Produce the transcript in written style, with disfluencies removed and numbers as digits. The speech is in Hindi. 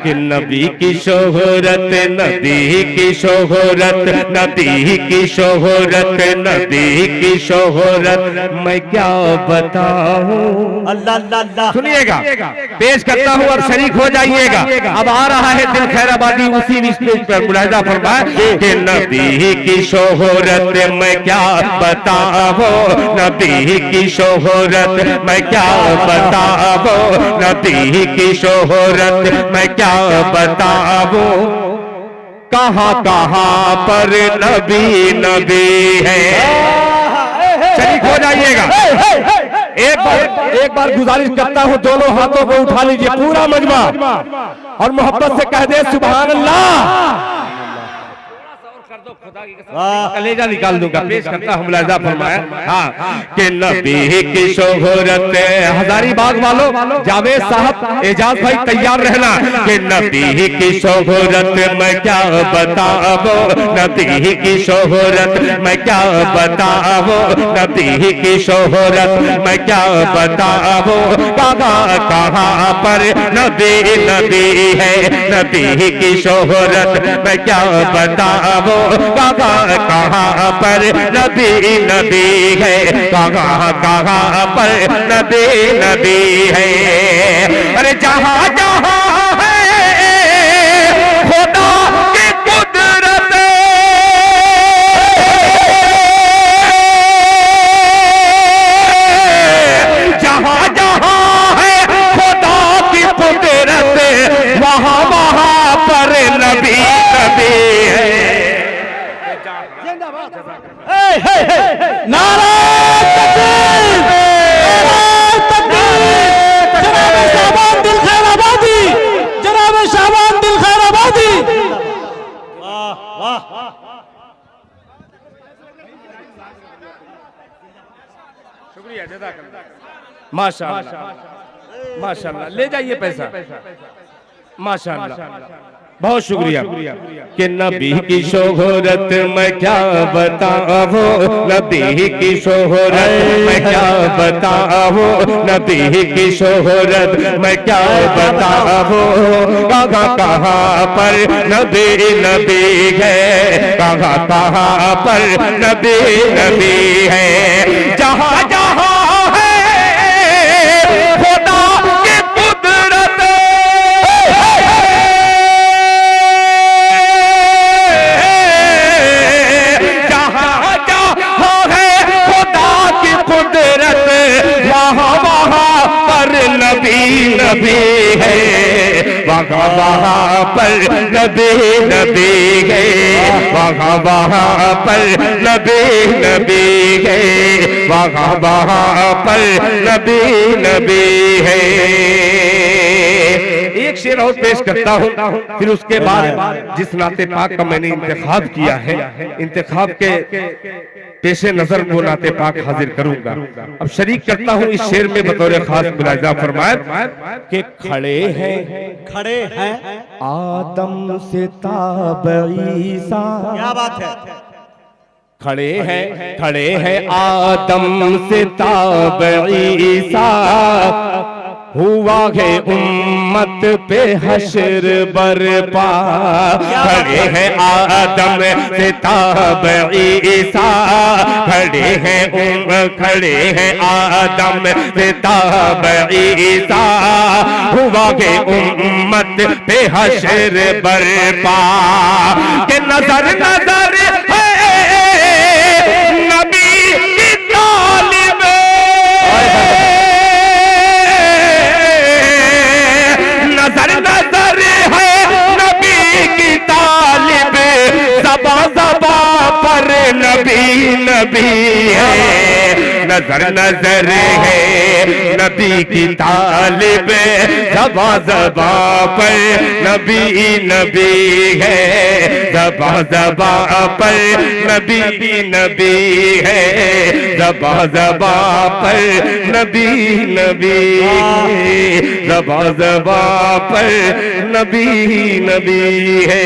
कि नबी की शोहरत, नबी की शोहरत, नबी की शोहरत, नबी की शोहरत मैं क्या बताऊं। अल्लाह अल्लाह अल्लाह। सुनिएगा, पेश करता हूं, अब शरीक हो जाइएगा। अब आ रहा है दिल खैराबादी उसी स्टेज पर, मुलाहिजा फरमाए कि नबी की शोहरत मैं क्या बताऊं, नबी की शोहरत मैं क्या बताऊं, नबी की शोहरत मैं क्या बताऊं। कहां कहां पर नबी नबी है। शरीक हो जाइएगा। एक बार गुजारिश करता हूं, दोनों हाथों को उठा लीजिए पूरा मजमा और मोहब्बत से कह दे सुभान अल्लाह। कलेजा निकाल दूंगा। पेश करता हूं, मुलाहिजा फरमाया हाँ कि नबी की शोहरत। हजारीबाग वालों, जावेद साहब, एजाज भाई तैयार रहना कि नबी की शोहरत मैं क्या बताऊं, नबी की शोहरत मैं क्या बताऊं, नबी की शोहरत मैं क्या बताऊं। कहां कहां पर नबी नबी है, नबी की शोहरत मैं क्या बताऊं। कहां कहां पर नबी नबी है, कहां कहां पर नबी नबी है। अरे जहां जहां है खुदा की कुदरत, जहां जहां है खुदा की कुदरत, वहां वहां पर नबी नबी है। नारा तकबीर, नारा तकबीर। जनाब शाबान दिल खैराबादी, जनाब शाबान दिल खैराबादी। वाह वाह। शुक्रिया, जज़ाकल्लाह। माशाअल्लाह माशाअल्लाह। ले जाइए पैसा। माशाअल्लाह, बहुत शुक्रिया। कि नबी की शोहरत मैं क्या बताऊं, नबी की शोहरत मैं क्या बताऊं, नबी की शोहरत मैं क्या बताऊं। कहां कहां पर नबी नबी है, कहां कहां पर नबी नबी है। जहां जहां नबी नबी है, वहां वहां पर नबी नबी है, वहां वहां पर नबी नबी है, वहां वहां पर नबी नबी है। एक शेर और पेश करता हूं, फिर उसके बाद जिस नाते पाक का मैंने इंतखाब किया है, इंतखाब के पेशे नजर वो नाते पाक हाजिर करूंगा। अब शरीक करता हूं इस शेर में बतौर खास मुलाहिजा फरमाए कि खड़े हैं आदम से ताब ईसा। क्या बात है। खड़े हैं आदम से ताब ईसा, हुआ है उम्मत पे हश्र बरपा। खड़े हैं आदम से ताब ईसा, खड़े हैं आदम से ताब ईसा, हुआ है उम्मत पे हश्र बरपा। के नजर नजर है नबी की तालिब, नजर नजर है नबी की तालिब, ज़बा ज़बा पर नबी नबी है। नजर नजर है नबी की तालिब, ज़बा ज़बा पर नबी नबी है, ज़बा ज़बा पर नबी नबी है, ज़बा ज़बा पर नबी नबी, ज़बा ज़बा पर नबी नबी है।